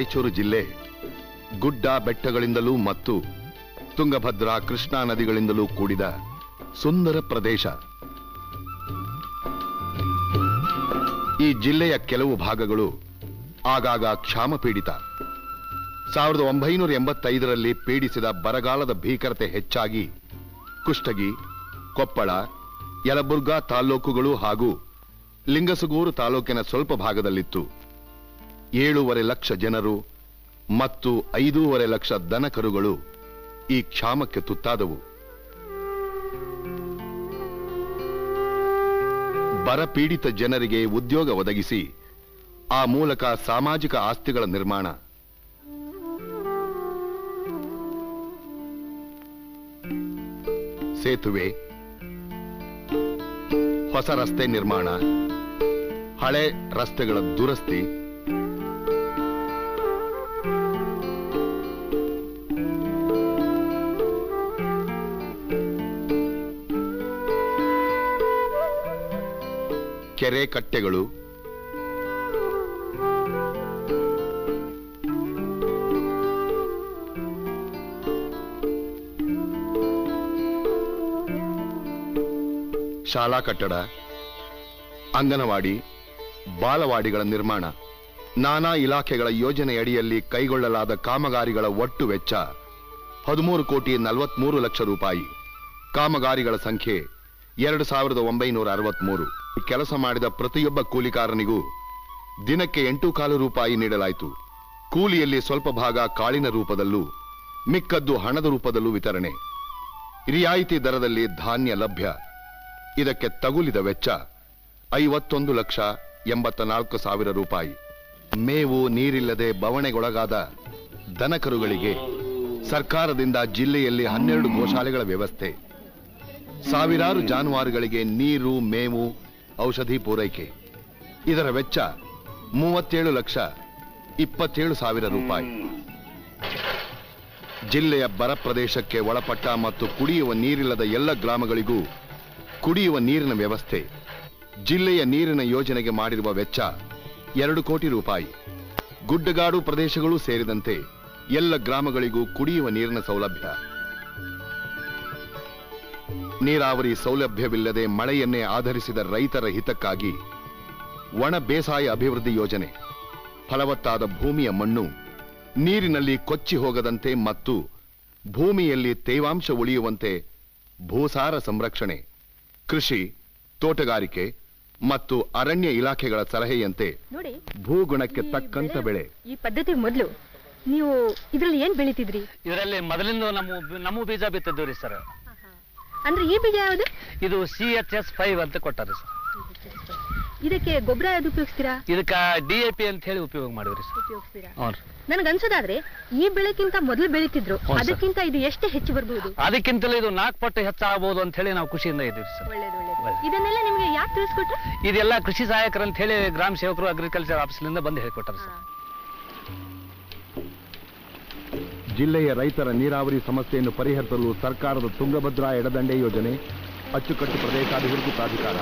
ರಾಯಚೂರು ಜಿಲ್ಲೆ ಗುಡ್ಡ ಬೆಟ್ಟಗಳಿಂದಲೂ ಮತ್ತು ತುಂಗಭದ್ರಾ ಕೃಷ್ಣಾ ನದಿಗಳಿಂದಲೂ ಕೂಡಿದ ಸುಂದರ ಪ್ರದೇಶ. ಈ ಜಿಲ್ಲೆಯ ಕೆಲವು ಭಾಗಗಳು ಆಗಾಗ ಕ್ಷಾಮಪೀಡಿತ. 1985ರಲ್ಲಿ ಪೀಡಿಸಿದ ಬರಗಾಲದ ಭೀಕರತೆ ಹೆಚ್ಚಾಗಿ ಕುಷ್ಟಗಿ, ಕೊಪ್ಪಳ, ಯಲಬುರ್ಗಾ ತಾಲ್ಲೂಕುಗಳು ಹಾಗೂ ಲಿಂಗಸಗೂರು ತಾಲೂಕಿನ ಸ್ವಲ್ಪ ಭಾಗದಲ್ಲಿತ್ತು. 7.5 ಲಕ್ಷ ಜನರು ಮತ್ತು 5.5 ಲಕ್ಷ ದನಕರುಗಳು ಈ ಕ್ಷಾಮಕ್ಕೆ ತುತ್ತಾದವು. ಬರಪೀಡಿತ ಜನರಿಗೆ ಉದ್ಯೋಗ ಒದಗಿಸಿ ಆ ಮೂಲಕ ಸಾಮಾಜಿಕ ಆಸ್ತಿಗಳ ನಿರ್ಮಾಣ, ಸೇತುವೆ, ಹೊಸ ರಸ್ತೆ ನಿರ್ಮಾಣ, ಹಳೆ ರಸ್ತೆಗಳ ದುರಸ್ತಿ, ಕೆರೆ ಕಟ್ಟೆಗಳು, ಶಾಲಾ ಕಟ್ಟಡ, ಅಂಗನವಾಡಿ, ಬಾಲವಾಡಿಗಳ ನಿರ್ಮಾಣ, ನಾನಾ ಇಲಾಖೆಗಳ ಯೋಜನೆಯಡಿಯಲ್ಲಿ ಕೈಗೊಳ್ಳಲಾದ ಕಾಮಗಾರಿಗಳ ಒಟ್ಟು ವೆಚ್ಚ 13,43,00,000 ರೂಪಾಯಿ. ಕಾಮಗಾರಿಗಳ ಸಂಖ್ಯೆ 2,963. ಕೆಲಸ ಮಾಡಿದ ಪ್ರತಿಯೊಬ್ಬ ಕೂಲಿಕಾರನಿಗೂ ದಿನಕ್ಕೆ 8.25 ರೂಪಾಯಿ ನೀಡಲಾಯಿತು. ಕೂಲಿಯಲ್ಲಿ ಸ್ವಲ್ಪ ಭಾಗ ಕಾಳಿನ ರೂಪದಲ್ಲೂ ಮಿಕ್ಕದ್ದು ಹಣದ ರೂಪದಲ್ಲೂ ವಿತರಣೆ. ರಿಯಾಯಿತಿ ದರದಲ್ಲಿ ಧಾನ್ಯ ಲಭ್ಯ. ಇದಕ್ಕೆ ತಗುಲಿದ ವೆಚ್ಚ 51,84,000 ರೂಪಾಯಿ. ಮೇವು ನೀರಿಲ್ಲದೆ ಬವಣೆಗೊಳಗಾದ ದನಕರುಗಳಿಗೆ ಸರ್ಕಾರದಿಂದ ಜಿಲ್ಲೆಯಲ್ಲಿ 12 ಗೋಶಾಲೆಗಳ ವ್ಯವಸ್ಥೆ. ಸಾವಿರಾರು ಜಾನುವಾರುಗಳಿಗೆ ನೀರು, ಮೇವು, ಔಷಧಿ ಪೂರೈಕೆ. ಇದರ ವೆಚ್ಚ 37,27,000 ರೂಪಾಯಿ. ಜಿಲ್ಲೆಯ ಬರ ಪ್ರದೇಶಕ್ಕೆ ಒಳಪಟ್ಟ ಮತ್ತು ಕುಡಿಯುವ ನೀರಿಲ್ಲದ ಎಲ್ಲ ಗ್ರಾಮಗಳಿಗೂ ಕುಡಿಯುವ ನೀರಿನ ವ್ಯವಸ್ಥೆ. ಜಿಲ್ಲೆಯ ನೀರಿನ ಯೋಜನೆಗೆ ಮಾಡಿರುವ ವೆಚ್ಚ 2 ಕೋಟಿ ರೂಪಾಯಿ. ಗುಡ್ಡಗಾಡು ಪ್ರದೇಶಗಳು ಸೇರಿದಂತೆ ಎಲ್ಲ ಗ್ರಾಮಗಳಿಗೂ ಕುಡಿಯುವ ನೀರಿನ ಸೌಲಭ್ಯ. ನೀರಾವರಿ ಸೌಲಭ್ಯವಿಲ್ಲದೆ ಮಳೆಯನ್ನೇ ಆಧರಿಸಿದ ರೈತರ ಹಿತಕ್ಕಾಗಿ ಒಣ ಬೇಸಾಯ ಅಭಿವೃದ್ಧಿ ಯೋಜನೆ. ಫಲವತ್ತಾದ ಭೂಮಿಯ ಮಣ್ಣು ನೀರಿನಲ್ಲಿ ಕೊಚ್ಚಿ ಹೋಗದಂತೆ ಮತ್ತು ಭೂಮಿಯಲ್ಲಿ ತೇವಾಂಶ ಉಳಿಯುವಂತೆ ಭೂಸಾರ ಸಂರಕ್ಷಣೆ. ಕೃಷಿ, ತೋಟಗಾರಿಕೆ ಮತ್ತು ಅರಣ್ಯ ಇಲಾಖೆಗಳ ಸಲಹೆಯಂತೆ ಭೂಗುಣಕ್ಕೆ ತಕ್ಕಂತ ಬೆಳೆ. ಈ ಪದ್ಧತಿ ಮೊದಲು ನೀವು ಇದರಲ್ಲಿ ಏನ್ ಬೆಳಿತಿದ್ರಿ? ಇದರಲ್ಲಿ ಮೊದಲಿಂದ ನಮ್ಮ ಬೀಜ ಬಿತ್ತಿದ್ವಿ ಸರ್. ಅಂದ್ರೆ ಈ ಬೀಜ ಯಾವುದು? ಇದು CHS 5 ಅಂತ ಕೊಟ್ಟಾರೆ ಸರ್. ಇದಕ್ಕೆ ಗೊಬ್ಬರ ಯಾವ್ದು ಉಪಯೋಗಿಸ್ತೀರಾ? ಇದಕ್ಕ DAP ಅಂತ ಹೇಳಿ ಉಪಯೋಗ ಮಾಡಿದ್ರಿ ಸರ್. ಉಪಯೋಗಿಸ್ತೀರಾ? ನನಗನ್ಸೋದಾದ್ರೆ ಈ ಬೆಳೆಕ್ಕಿಂತ ಮೊದಲು ಬೆಳಿತಿದ್ರು, ಅದಕ್ಕಿಂತ ಇದು ಎಷ್ಟು ಹೆಚ್ಚು ಬರಬಹುದು? ಅದಕ್ಕಿಂತಲೂ ಇದು 4 ಪಟ್ಟು ಹೆಚ್ಚಾಗಬಹುದು ಅಂತ ಹೇಳಿ ನಾವು ಖುಷಿಯಿಂದ ಇದ್ದೀವಿ ಸರ್. ಇದನ್ನೆಲ್ಲ ನಿಮಗೆ ಯಾಕೆ ತಿಳಿಸ್ಕೊಟ್ರು? ಇದೆಲ್ಲ ಕೃಷಿ ಸಹಾಯಕರು ಅಂತ ಹೇಳಿ ಗ್ರಾಮ ಸೇವಕರು ಅಗ್ರಿಕಲ್ಚರ್ ಆಫೀಸ್ನಿಂದ ಬಂದು ಹೇಳಿಕೊಟ್ಟಾರೆ ಸರ್. ಜಿಲ್ಲೆಯ ರೈತರ ನೀರಾವರಿ ಸಮಸ್ಯೆಯನ್ನು ಪರಿಹರಿಸಲು ಸರ್ಕಾರದ ತುಂಗಭದ್ರಾ ಎಡದಂಡೆ ಯೋಜನೆ, ಅಚ್ಚುಕಟ್ಟು ಪ್ರದೇಶಾಭಿವೃದ್ಧಿ ಪ್ರಾಧಿಕಾರ,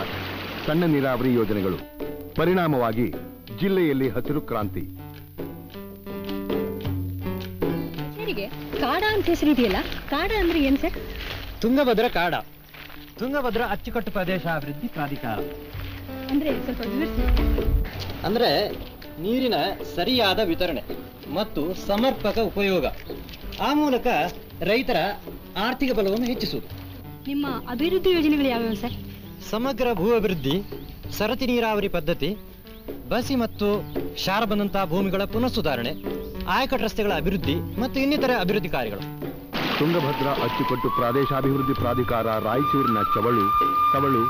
ಸಣ್ಣ ನೀರಾವರಿ ಯೋಜನೆಗಳು. ಪರಿಣಾಮವಾಗಿ ಜಿಲ್ಲೆಯಲ್ಲಿ ಹಸಿರು ಕ್ರಾಂತಿ. ಕಾಡ ಅಂತ ಹೆಸರಿದೆಯಲ್ಲ, ಕಾಡ ಅಂದ್ರೆ ಏನ್ ಸರ್? ತುಂಗಭದ್ರಾ ಕಾಡ, ತುಂಗಭದ್ರಾ ಅಚ್ಚುಕಟ್ಟು ಪ್ರದೇಶಾಭಿವೃದ್ಧಿ ಪ್ರಾಧಿಕಾರ ಅಂದ್ರೆ ಸ್ವಲ್ಪ ವಿವರಿಸಿ. ಅಂದ್ರೆ ನೀರಿನ ಸರಿಯಾದ ವಿತರಣೆ ಮತ್ತು ಸಮರ್ಪಕ ಉಪಯೋಗ, ಆ ಮೂಲಕ ರೈತರ ಆರ್ಥಿಕ ಬಲವನ್ನು ಹೆಚ್ಚಿಸುವುದು. ನಿಮ್ಮ ಅಭಿವೃದ್ಧಿ ಯೋಜನೆಗಳು ಯಾವ್ಯಾವ ಸರ್? ಸಮಗ್ರ ಭೂ ಅಭಿವೃದ್ಧಿ, ಸರತಿ ನೀರಾವರಿ ಪದ್ಧತಿ, ಬಸಿ ಮತ್ತು ಕ್ಷಾರ ಬಂದಂತಹ ಭೂಮಿಗಳ ಪುನಃಸುಧಾರಣೆ, ಆಯಕಟ್ಟು ರಸ್ತೆಗಳ ಅಭಿವೃದ್ಧಿ ಮತ್ತು ಇನ್ನಿತರ ಅಭಿವೃದ್ಧಿ ಕಾರ್ಯಗಳು. ತುಂಗಭದ್ರಾ ಅಚ್ಚುಕಟ್ಟು ಪ್ರದೇಶಾಭಿವೃದ್ಧಿ ಪ್ರಾಧಿಕಾರ ರಾಯಚೂರಿನ ಚವಳು, ಸವಳು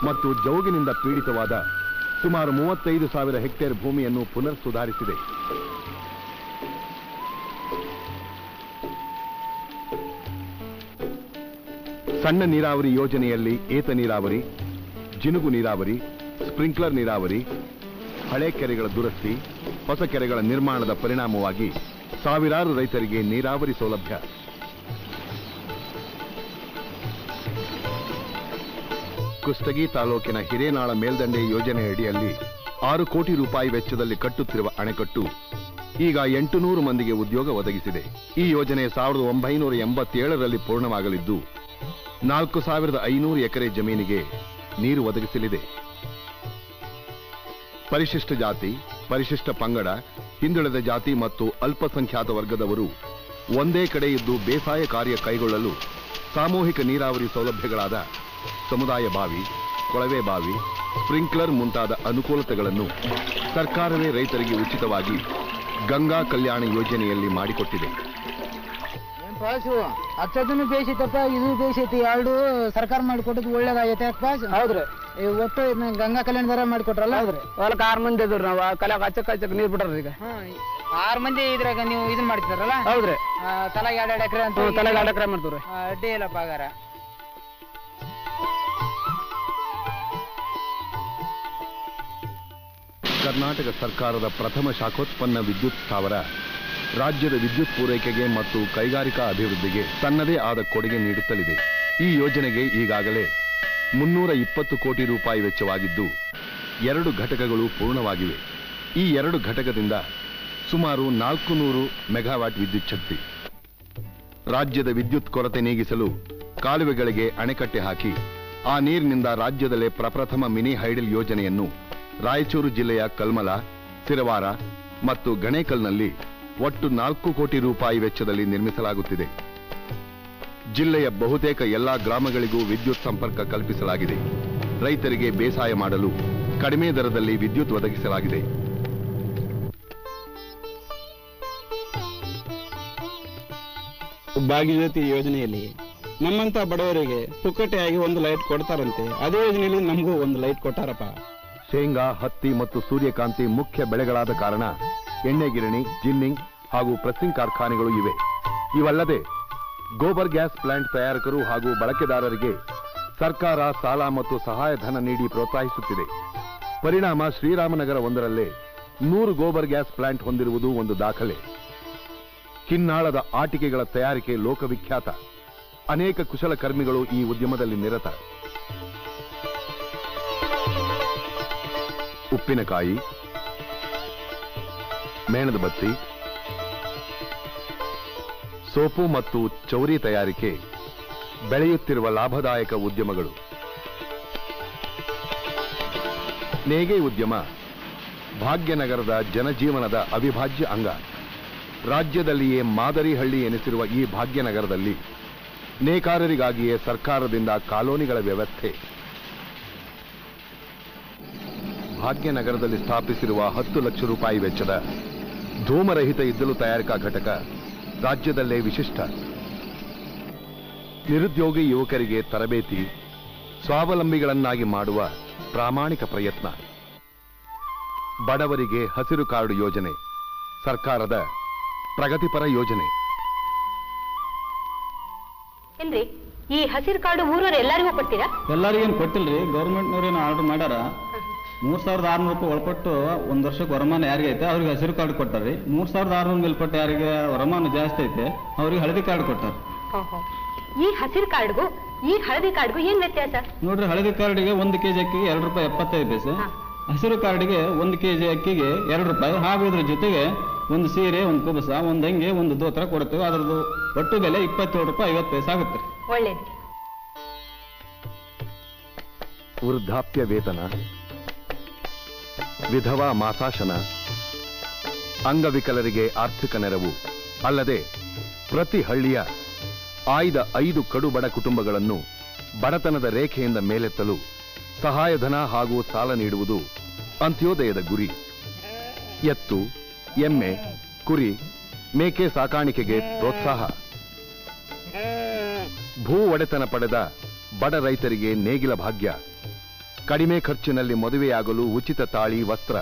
ಮತ್ತು ಜೌಗಿನಿಂದ ಪೀಡಿತವಾದ ಸುಮಾರು 35,000 ಹೆಕ್ಟೇರ್ ಭೂಮಿಯನ್ನು ಪುನರ್ ಸುಧಾರಿಸಿದೆ. ಸಣ್ಣ ನೀರಾವರಿ ಯೋಜನೆಯಲ್ಲಿ ಏತ ನೀರಾವರಿ, ಜಿನುಗು ನೀರಾವರಿ, ಸ್ಪ್ರಿಂಕ್ಲರ್ ನೀರಾವರಿ, ಹಳೆ ಕೆರೆಗಳ ದುರಸ್ತಿ, ಹೊಸ ಕೆರೆಗಳ ನಿರ್ಮಾಣದ ಪರಿಣಾಮವಾಗಿ ಸಾವಿರಾರು ರೈತರಿಗೆ ನೀರಾವರಿ ಸೌಲಭ್ಯ. ಕುಷ್ಟಗಿ ತಾಲೂಕಿನ ಹಿರೇನಾಳ ಮೇಲ್ದಂಡೆ ಯೋಜನೆಯಡಿಯಲ್ಲಿ 6 ಕೋಟಿ ರೂಪಾಯಿ ವೆಚ್ಚದಲ್ಲಿ ಕಟ್ಟುತ್ತಿರುವ ಅಣೆಕಟ್ಟು ಈಗ 800 ಮಂದಿಗೆ ಉದ್ಯೋಗ ಒದಗಿಸಿದೆ. ಈ ಯೋಜನೆ 1987ರಲ್ಲಿ ಪೂರ್ಣವಾಗಲಿದ್ದು 4500 ಎಕರೆ ಜಮೀನಿಗೆ ನೀರು ಒದಗಿಸಲಿದೆ. ಪರಿಶಿಷ್ಟ ಜಾತಿ, ಪರಿಶಿಷ್ಟ ಪಂಗಡ, ಹಿಂದುಳಿದ ಜಾತಿ ಮತ್ತು ಅಲ್ಪಸಂಖ್ಯಾತ ವರ್ಗದವರು ಒಂದೇ ಕಡೆ ಇದ್ದು ಬೇಸಾಯ ಕಾರ್ಯ ಕೈಗೊಳ್ಳಲು ಸಾಮೂಹಿಕ ನೀರಾವರಿ ಸೌಲಭ್ಯಗಳಾದ ಸಮುದಾಯ ಬಾವಿ, ಕೊಳವೆ ಬಾವಿ, ಸ್ಪ್ರಿಂಕ್ಲರ್ ಮುಂತಾದ ಅನುಕೂಲತೆಗಳನ್ನು ಸರ್ಕಾರವೇ ರೈತರಿಗೆ ಉಚಿತವಾಗಿ ಗಂಗಾ ಕಲ್ಯಾಣ ಯೋಜನೆಯಲ್ಲಿ ಮಾಡಿಕೊಟ್ಟಿದೆ. ಹಚ್ಚದನ್ನು ಬೇಯಿಸೈತಪ್ಪ, ಇದು ಬೇಯಿಸೈತಿ, ಎರಡು ಸರ್ಕಾರ ಮಾಡಿಕೊಟ್ಟದ್ದು ಒಳ್ಳೇದಾಗೈತೆ. ಹೌದ್ರಿ, ಒಟ್ಟು ಗಂಗಾ ಕಲ್ಯಾಣದಾರ ಮಾಡಿಕೊಟ್ರಲ್ಲ. ಹೌದ್ರಿ, ಹೊಲಕ್ಕೆ 6 ಮಂದಿ ಇದ್ರು ನಾವು ಕಲ್ಯಾಕ ಹಚ್ಚಕ್ ನೀರ್ ಬಿಟ್ರಿ. ಈಗ 6 ಮಂದಿ ಇದ್ರಾಗ ನೀವು ಇದನ್ ಮಾಡ್ತಿರಲ್ಲ. ಹೌದ್ರಿ, ತಲೆಗೆ 2 ಎಕರೆ ಅಂತ ತಲೆಗೆ 2 ಎಕರೆ ಮಾಡ್ತೀವ್ರಿ. ಅಡ್ಡಿ ಇಲ್ಲ ಪಗಾರ. ಕರ್ನಾಟಕ ಸರ್ಕಾರದ ಪ್ರಥಮ ಶಾಖೋತ್ಪನ್ನ ವಿದ್ಯುತ್ ಸ್ಥಾವರ ರಾಜ್ಯದ ವಿದ್ಯುತ್ ಪೂರೈಕೆಗೆ ಮತ್ತು ಕೈಗಾರಿಕಾ ಅಭಿವೃದ್ಧಿಗೆ ತನ್ನದೇ ಆದ ಕೊಡುಗೆ ನೀಡುತ್ತಲಿದೆ. ಈ ಯೋಜನೆಗೆ ಈಗಾಗಲೇ 320 ಕೋಟಿ ರೂಪಾಯಿ ವೆಚ್ಚವಾಗಿದ್ದು 2 ಘಟಕಗಳು ಪೂರ್ಣವಾಗಿವೆ. ಈ 2 ಘಟಕದಿಂದ ಸುಮಾರು 400 ಮೆಗಾವ್ಯಾಟ್ ವಿದ್ಯುತ್ ಶಕ್ತಿ. ರಾಜ್ಯದ ವಿದ್ಯುತ್ ಕೊರತೆ ನೀಗಿಸಲು ಕಾಲುವೆಗಳಿಗೆ ಅಣೆಕಟ್ಟೆ ಹಾಕಿ ಆ ನೀರಿನಿಂದ ರಾಜ್ಯದಲ್ಲೇ ಪ್ರಪ್ರಥಮ ಮಿನಿ ಹೈಡಲ್ ಯೋಜನೆಯನ್ನು ರಾಯಚೂರು ಜಿಲ್ಲೆಯ ಕಲ್ಮಲ, ಸಿರವಾರ ಮತ್ತು ಗಣೇಕಲ್ನಲ್ಲಿ ಒಟ್ಟು 4 ಕೋಟಿ ರೂಪಾಯಿ ವೆಚ್ಚದಲ್ಲಿ ನಿರ್ಮಿಸಲಾಗುತ್ತಿದೆ. ಜಿಲ್ಲೆಯ ಬಹುತೇಕ ಎಲ್ಲಾ ಗ್ರಾಮಗಳಿಗೂ ವಿದ್ಯುತ್ ಸಂಪರ್ಕ ಕಲ್ಪಿಸಲಾಗಿದೆ. ರೈತರಿಗೆ ಬೇಸಾಯ ಮಾಡಲು ಕಡಿಮೆ ದರದಲ್ಲಿ ವಿದ್ಯುತ್ ಒದಗಿಸಲಾಗಿದೆ. ಭಾಗ್ಯಜ್ಯೋತಿ ಯೋಜನೆಯಲ್ಲಿ ನಮ್ಮಂತ ಬಡವರಿಗೆ ಪುಕ್ಕಟೆಯಾಗಿ 1 ಲೈಟ್ ಕೊಡ್ತಾರಂತೆ. ಅದೇ ಯೋಜನೆಯಲ್ಲಿ ನಮಗೂ 1 ಲೈಟ್ ಕೊಟ್ಟಾರಪ್ಪ. ಶೇಂಗಾ, ಹತ್ತಿ ಮತ್ತು ಸೂರ್ಯಕಾಂತಿ ಮುಖ್ಯ ಬೆಳೆಗಳಾದ ಕಾರಣ ಎಣ್ಣೆ ಗಿರಣಿ, ಜಿನ್ನಿಂಗ್ ಹಾಗೂ ಪ್ರೆಸ್ಸಿಂಗ್ ಕಾರ್ಖಾನೆಗಳು ಇವೆ. ಇವಲ್ಲದೆ ಗೋಬರ್ ಗ್ಯಾಸ್ ಪ್ಲಾಂಟ್ ತಯಾರಕರು ಹಾಗೂ ಬಳಕೆದಾರರಿಗೆ ಸರ್ಕಾರ ಸಾಲ ಮತ್ತು ಸಹಾಯಧನ ನೀಡಿ ಪ್ರೋತ್ಸಾಹಿಸುತ್ತಿದೆ. ಪರಿಣಾಮ ಶ್ರೀರಾಮನಗರ 1ರಲ್ಲೇ 100 ಗೋಬರ್ ಗ್ಯಾಸ್ ಪ್ಲಾಂಟ್ ಹೊಂದಿರುವುದು ಒಂದು ದಾಖಲೆ. ಕಿನ್ನಾಳದ ಆಟಿಕೆಗಳ ತಯಾರಿಕೆ ಲೋಕವಿಖ್ಯಾತ. ಅನೇಕ ಕುಶಲಕರ್ಮಿಗಳು ಈ ಉದ್ಯಮದಲ್ಲಿ ನಿರತ. ಉಪ್ಪಿನಕಾಯಿ, ಮೇಣದ ಬತ್ತಿ, ಸೋಪು ಮತ್ತು ಚೌರಿ ತಯಾರಿಕೆ ಬೆಳೆಯುತ್ತಿರುವ ಲಾಭದಾಯಕ ಉದ್ಯಮಗಳು. ನೇಯ್ಗೆ ಉದ್ಯಮ ಭಾಗ್ಯನಗರದ ಜನಜೀವನದ ಅವಿಭಾಜ್ಯ ಅಂಗ. ರಾಜ್ಯದಲ್ಲಿಯೇ ಮಾದರಿ ಹಳ್ಳಿ ಎನಿಸಿರುವ ಈ ಭಾಗ್ಯನಗರದಲ್ಲಿ ನೇಕಾರರಿಗಾಗಿಯೇ ಸರ್ಕಾರದಿಂದ ಕಾಲೋನಿಗಳ ವ್ಯವಸ್ಥೆ. ಭಾಗ್ಯನಗರದಲ್ಲಿ ಸ್ಥಾಪಿಸಿರುವ 10 ಲಕ್ಷ ರೂಪಾಯಿ ವೆಚ್ಚದ ಧೂಮರಹಿತ ಇದ್ದಲು ತಯಾರಿಕಾ ಘಟಕ ರಾಜ್ಯದಲ್ಲೇ ವಿಶಿಷ್ಟ. ನಿರುದ್ಯೋಗಿ ಯುವಕರಿಗೆ ತರಬೇತಿ, ಸ್ವಾವಲಂಬಿಗಳನ್ನಾಗಿ ಮಾಡುವ ಪ್ರಾಮಾಣಿಕ ಪ್ರಯತ್ನ. ಬಡವರಿಗೆ ಹಸಿರು ಕಾರ್ಡ್ ಯೋಜನೆ ಸರ್ಕಾರದ ಪ್ರಗತಿಪರ ಯೋಜನೆ. ಏನ್ರಿ ಈ ಹಸಿರು ಕಾರ್ಡು ಊರವ್ರು ಎಲ್ಲರಿಗೂ ಕೊಡ್ತೀರಾ? ಎಲ್ಲರಿಗೇನು ಕೊಟ್ಟಿಲ್ರಿ, ಗೌರ್ಮೆಂಟ್ನವ್ರೇನು ಆರ್ಡರ್ ಮಾಡ್ಯಾರ. 3600 ರೂಪಾಯಿ ಒಳಪಟ್ಟು 1 ವರ್ಷಕ್ಕೆ ವರಮಾನ ಯಾರಿಗೆ ಐತೆ ಅವ್ರಿಗೆ ಹಸಿರು ಕಾರ್ಡ್ ಕೊಟ್ಟಾರ್ರಿ. 3600 ಮೇಲ್ಪಟ್ಟು ಯಾರಿಗೆ ವರಮಾನ ಜಾಸ್ತಿ ಐತೆ ಅವ್ರಿಗೆ ಹಳದಿ ಕಾರ್ಡ್ ಕೊಟ್ಟಾರ. ಈ ಹಸಿರು ಕಾರ್ಡ್ಗೂ ಈ ಹಳದಿ ಕಾರ್ಡ್ಗೂ ಏನ್ ವ್ಯತ್ಯಾಸ? ನೋಡ್ರಿ, ಹಳದಿ ಕಾರ್ಡಿಗೆ 1 ಕೆಜಿ ಅಕ್ಕಿಗೆ 2 ರೂಪಾಯಿ 75 ಪೈಸೆ, ಹಸಿರು ಕಾರ್ಡಿಗೆ 1 ಕೆಜಿ ಅಕ್ಕಿಗೆ 2 ರೂಪಾಯಿ. ಹಾಗೂ ಇದ್ರ ಜೊತೆಗೆ 1 ಸೀರೆ, 1 ಕುಬಸ, 1 ಅಂಗಿ, 1 ದೋತ್ರ ಕೊಡ್ತೇವೆ. ಅದರದ್ದು ಒಟ್ಟು ಬೆಲೆ 27 ರೂಪಾಯಿ 50 ಪೈಸೆ ಆಗುತ್ತೆ. ಒಳ್ಳೇದು. ವೃದ್ಧಾಪ್ಯ ವೇತನ, ವಿಧವಾ ಮಾಸಾಶನ, ಅಂಗವಿಕಲರಿಗೆ ಆರ್ಥಿಕ ನೆರವು ಅಲ್ಲದೆ ಪ್ರತಿ ಹಳ್ಳಿಯ ಆಯ್ದ 5 ಕಡು ಬಡ ಕುಟುಂಬಗಳನ್ನು ಬಡತನದ ರೇಖೆಯಿಂದ ಮೇಲೆತ್ತಲು ಸಹಾಯಧನ ಹಾಗೂ ಸಾಲ ನೀಡುವುದು ಅಂತ್ಯೋದಯದ ಗುರಿ. ಎತ್ತು, ಎಮ್ಮೆ, ಕುರಿ, ಮೇಕೆ ಸಾಕಾಣಿಕೆಗೆ ಪ್ರೋತ್ಸಾಹ. ಭೂ ಒಡೆತನ ಪಡೆದ ಬಡ ರೈತರಿಗೆ ನೇಗಿಲ ಭಾಗ್ಯ. ಕಡಿಮೆ ಖರ್ಚಿನಲ್ಲಿ ಮದುವೆಯಾಗಲು ಉಚಿತ ತಾಳಿ, ವಸ್ತ್ರ.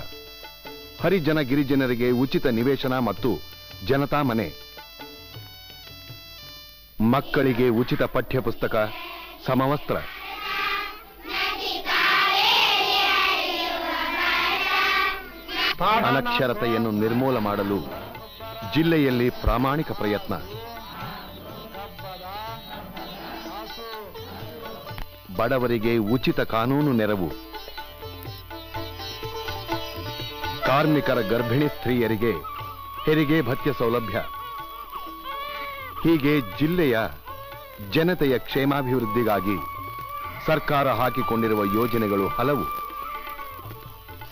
ಹರಿಜನ ಗಿರಿಜನರಿಗೆ ಉಚಿತ ನಿವೇಶನ ಮತ್ತು ಜನತಾ ಮನೆ. ಮಕ್ಕಳಿಗೆ ಉಚಿತ ಪಠ್ಯ ಪುಸ್ತಕ, ಸಮವಸ್ತ್ರ. ಅನಕ್ಷರತೆಯನ್ನು ನಿರ್ಮೂಲ ಮಾಡಲು ಜಿಲ್ಲೆಯಲ್ಲಿ ಪ್ರಾಮಾಣಿಕ ಪ್ರಯತ್ನ. ಬಡವರಿಗೆ ಉಚಿತ ಕಾನೂನು ನೆರವು. ಕಾರ್ಮಿಕರ ಗರ್ಭಿಣಿ ಸ್ತ್ರೀಯರಿಗೆ ಹೆರಿಗೆ ಭತ್ಯೆ ಸೌಲಭ್ಯ, ಹೀಗೆ ಜಿಲ್ಲೆಯ ಜನತೆಯ ಕ್ಷೇಮಾಭಿವೃದ್ಧಿಗಾಗಿ ಸರ್ಕಾರ ಹಾಕಿಕೊಂಡಿರುವ ಯೋಜನೆಗಳು ಹಲವು.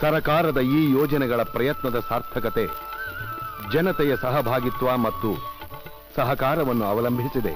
ಸರಕಾರದ ಈ ಯೋಜನೆಗಳ ಪ್ರಯತ್ನದ ಸಾರ್ಥಕತೆ ಜನತೆಯ ಸಹಭಾಗಿತ್ವ ಮತ್ತು ಸಹಕಾರವನ್ನು ಅವಲಂಬಿಸಿದೆ.